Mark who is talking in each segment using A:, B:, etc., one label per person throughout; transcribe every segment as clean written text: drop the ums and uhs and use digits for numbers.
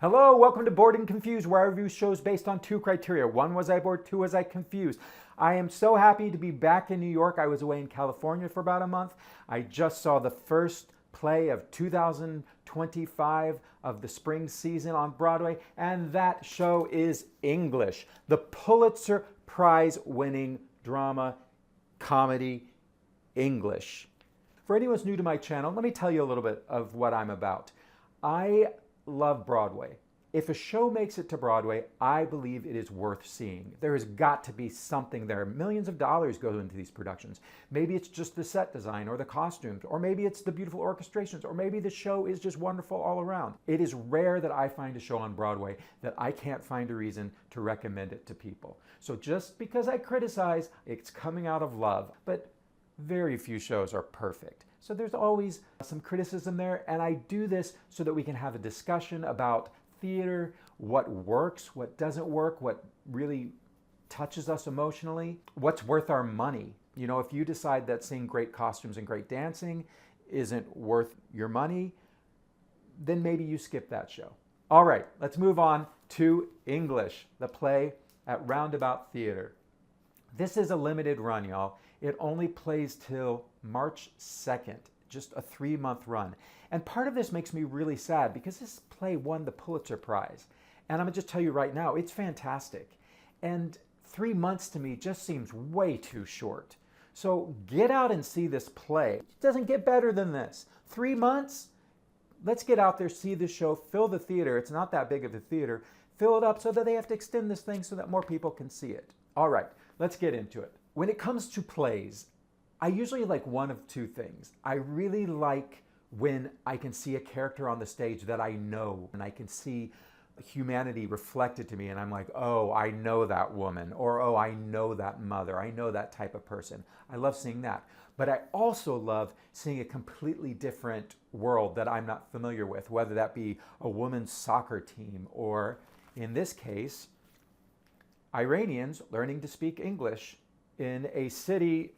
A: Hello, welcome to Bored and Confused, where I review shows based on two criteria. One, was I bored? Two, was I confused? I am so happy to be back in New York. I was away in California for about a month. I just saw the first play of 2025 of the spring season on Broadway, and that show is English, the Pulitzer Prize-winning drama comedy English. For anyone who's new to my channel, let me tell you a little bit of what I'm about. I love Broadway. If a show makes it to Broadway, I believe it is worth seeing. There has got to be something there. Millions of dollars go into these productions. Maybe it's just the set design or the costumes, or maybe it's the beautiful orchestrations, or maybe the show is just wonderful all around. It is rare that I find a show on Broadway that I can't find a reason to recommend it to people. So just because I criticize, it's coming out of love, but very few shows are perfect. So there's always some criticism there, and I do this so that we can have a discussion about theater, what works, what doesn't work, what really touches us emotionally, what's worth our money. You know, if you decide that seeing great costumes and great dancing isn't worth your money, then maybe you skip that show. All right, let's move on to English, the play at Roundabout Theatre. This is a limited run, y'all. It only plays till March 2nd, just a 3-month run. And part of this makes me really sad because this play won the Pulitzer Prize. And I'm gonna just tell you right now, it's fantastic. And 3 months to me just seems way too short. So get out and see this play. It doesn't get better than this. 3 months? Let's get out there, see the show, fill the theater. It's not that big of a theater. Fill it up so that they have to extend this thing so that more people can see it. All right, let's get into it. When it comes to plays, I usually like one of two things. I really like when I can see a character on the stage that I know, and I can see humanity reflected to me, and I'm like, oh, I know that woman, or oh, I know that mother, I know that type of person. I love seeing that. But I also love seeing a completely different world that I'm not familiar with, whether that be a women's soccer team, or in this case, Iranians learning to speak English in a city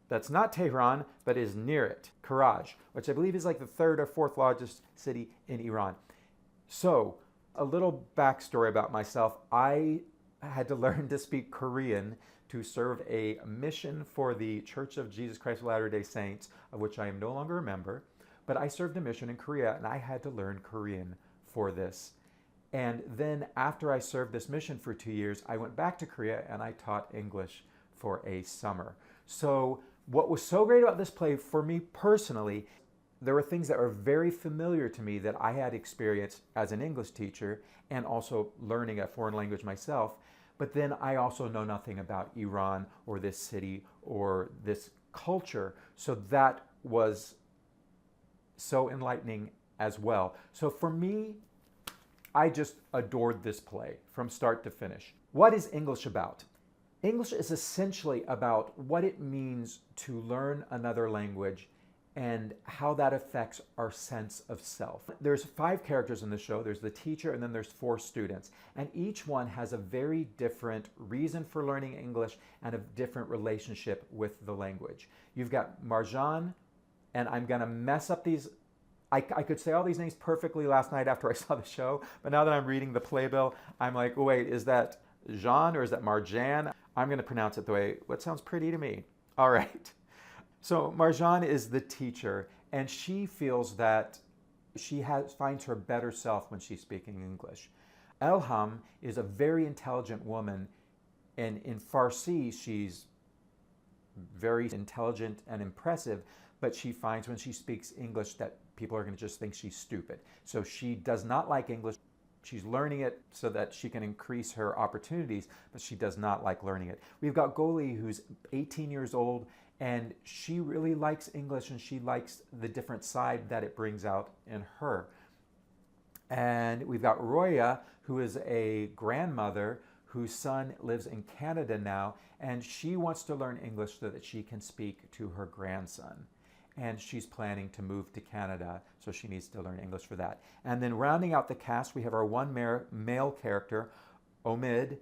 A: that's not Tehran, but is near it, Karaj, which I believe is like the 3rd or 4th largest city in Iran. So, a little backstory about myself. I had to learn to speak Korean to serve a mission for the Church of Jesus Christ of Latter-day Saints, of which I am no longer a member, but I served a mission in Korea, and I had to learn Korean for this. And then after I served this mission for 2 years, I went back to Korea and I taught English for a summer. So what was so great about this play for me personally, there were things that were very familiar to me that I had experienced as an English teacher and also learning a foreign language myself. But then I also know nothing about Iran or this city or this culture. So that was so enlightening as well. So for me, I just adored this play from start to finish. What is English about? English is essentially about what it means to learn another language and how that affects our sense of self. There's 5 characters in the show. There's the teacher, and then there's 4 students. And each one has a very different reason for learning English and a different relationship with the language. You've got Marjan, and I'm gonna mess up these. I could say all these names perfectly last night after I saw the show, but now that I'm reading the playbill, I'm like, wait, is that Jean or is that Marjan? I'm going to pronounce it the way what sounds pretty to me. All right. So Marjan is the teacher, and she feels that she finds her better self when she's speaking English. Elham is a very intelligent woman, and in Farsi, she's very intelligent and impressive, but she finds when she speaks English that people are going to just think she's stupid. So she does not like English. She's learning it so that she can increase her opportunities, but she does not like learning it. We've got Goli, who's 18 years old, and she really likes English, and she likes the different side that it brings out in her. And we've got Roya, who is a grandmother whose son lives in Canada now, and she wants to learn English so that she can speak to her grandson. And she's planning to move to Canada, so she needs to learn English for that. And then rounding out the cast, we have our one male character, Omid,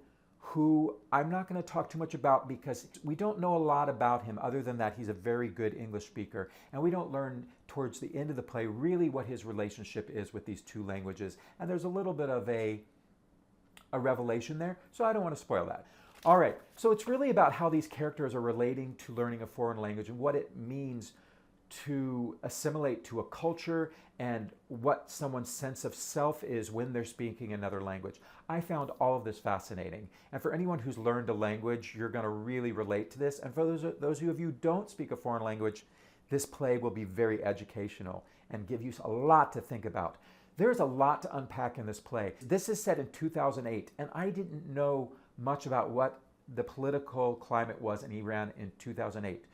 A: who I'm not going to talk too much about because we don't know a lot about him other than that he's a very good English speaker. And we don't learn towards the end of the play really what his relationship is with these two languages. And there's a little bit of a revelation there, so I don't want to spoil that. All right, so it's really about how these characters are relating to learning a foreign language and what it means to assimilate to a culture and what someone's sense of self is when they're speaking another language. I found all of this fascinating. And for anyone who's learned a language, you're going to really relate to this. And for those of you who don't speak a foreign language, this play will be very educational and give you a lot to think about. There's a lot to unpack in this play. This is set in 2008, and I didn't know much about what the political climate was in Iran in 2008.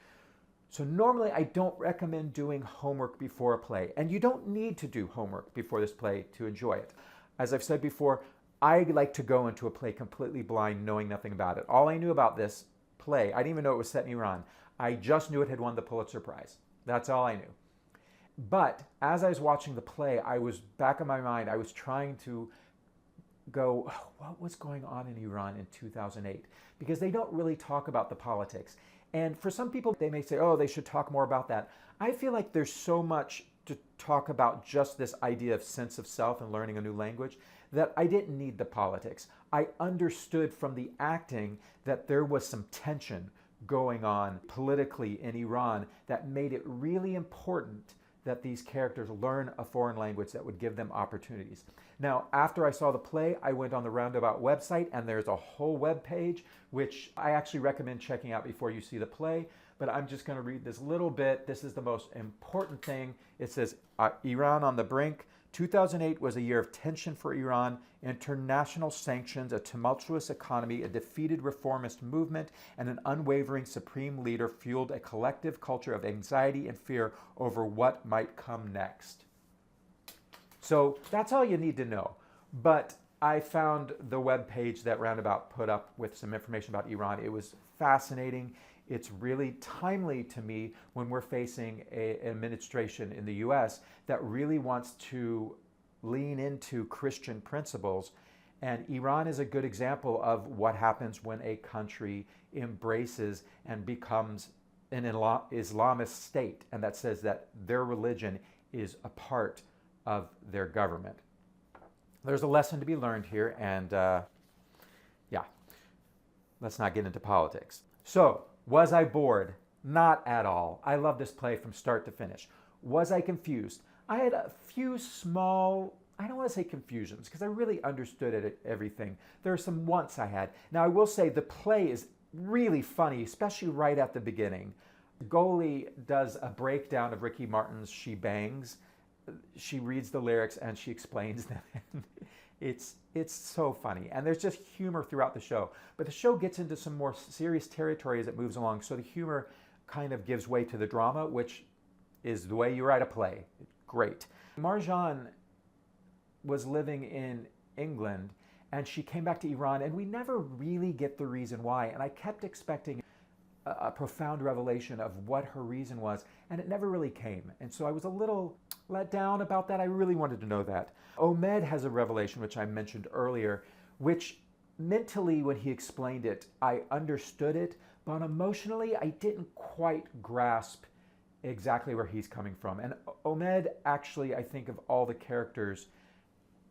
A: So normally I don't recommend doing homework before a play, and you don't need to do homework before this play to enjoy it. As I've said before, I like to go into a play completely blind, knowing nothing about it. All I knew about this play, I didn't even know it was set in Iran. I just knew it had won the Pulitzer Prize. That's all I knew. But as I was watching the play, I was back in my mind, I was trying to go, oh, what was going on in Iran in 2008? Because they don't really talk about the politics. And for some people, they may say, oh, they should talk more about that. I feel like there's so much to talk about just this idea of sense of self and learning a new language that I didn't need the politics. I understood from the acting that there was some tension going on politically in Iran that made it really important that these characters learn a foreign language that would give them opportunities. Now, after I saw the play, I went on the Roundabout website, and there's a whole web page, which I actually recommend checking out before you see the play, but I'm just going to read this little bit. This is the most important thing. It says, Iran on the brink. 2008 was a year of tension for Iran, international sanctions, a tumultuous economy, a defeated reformist movement, and an unwavering supreme leader fueled a collective culture of anxiety and fear over what might come next. So that's all you need to know. But I found the webpage that Roundabout put up with some information about Iran. It was fascinating. It's really timely to me when we're facing an administration in the US that really wants to lean into Christian principles. And Iran is a good example of what happens when a country embraces and becomes an Islamist state, and that says that their religion is a part of their government. There's a lesson to be learned here, and yeah, let's not get into politics. So, was I bored? Not at all. I love this play from start to finish. Was I confused? I had a few small, I don't want to say confusions, because I really understood everything. There are some wants I had. Now, I will say the play is really funny, especially right at the beginning. Goalie does a breakdown of Ricky Martin's She Bangs. She reads the lyrics and she explains them. It's so funny. And there's just humor throughout the show. But the show gets into some more serious territory as it moves along. So the humor kind of gives way to the drama, which is the way you write a play. Great. Marjan was living in England and she came back to Iran, and we never really get the reason why. And I kept expecting a profound revelation of what her reason was, and it never really came. And so I was a little let down about that. I really wanted to know that. Omed has a revelation, which I mentioned earlier, which mentally, when he explained it, I understood it, but emotionally, I didn't quite grasp exactly where he's coming from. And Omed, actually, I think of all the characters,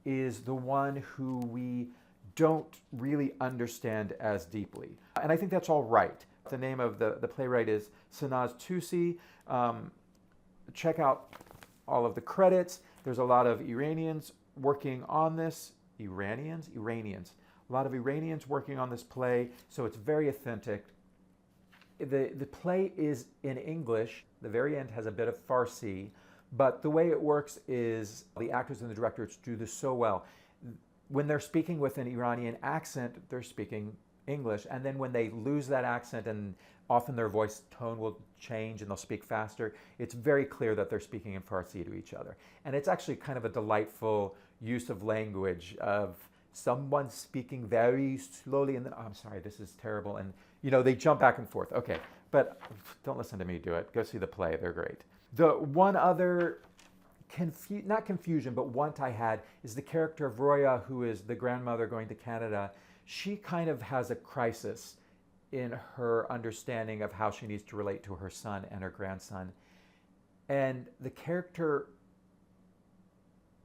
A: is the one who we don't really understand as deeply. And I think that's all right. The name of the playwright is Sanaz Tusi. Check out all of the credits. There's a lot of Iranians working on this. Iranians? A lot of Iranians working on this play, so it's very authentic. The play is in English. The very end has a bit of Farsi, but the way it works is the actors and the directors do this so well. When they're speaking with an Iranian accent, they're speaking English, and then when they lose that accent, and often their voice tone will change and they'll speak faster, it's very clear that they're speaking in Farsi to each other. And it's actually kind of a delightful use of language of someone speaking very slowly and then, oh, I'm sorry, this is terrible, and they jump back and forth. Okay, but don't listen to me do it. Go see the play, they're great. The one other not confusion, but want I had is the character of Roya, who is the grandmother going to Canada. she kind of has a crisis in her understanding of how she needs to relate to her son and her grandson. And the character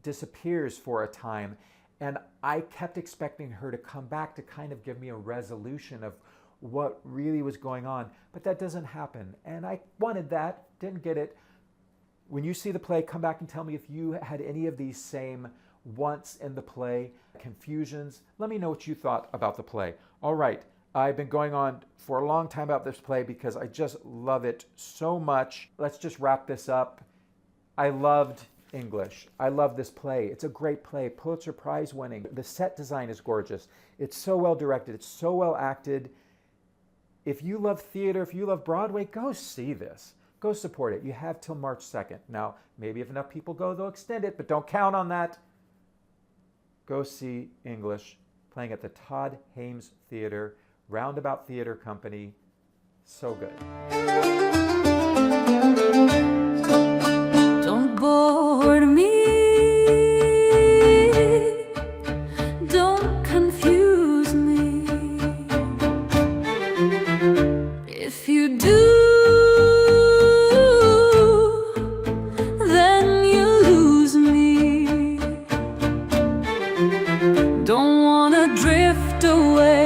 A: disappears for a time, and I kept expecting her to come back to kind of give me a resolution of what really was going on, but that doesn't happen. And I wanted that, didn't get it. When you see the play, come back and tell me if you had any of these same wants in the play, confusions. Let me know what you thought about the play. All right, I've been going on for a long time about this play because I just love it so much. Let's just wrap this up. I loved English. I love this play. It's a great play, Pulitzer Prize-winning. The set design is gorgeous. It's so well directed. It's so well acted. If you love theater, if you love Broadway, go see this. Go support it. You have till March 2nd. Now, maybe if enough people go, they'll extend it, but don't count on that. Go see English, playing at the Todd Hames Theater, Roundabout Theatre Company. So good.
B: Don't bore me. Don't confuse me. If you do, then you lose me. Don't wanna drift away.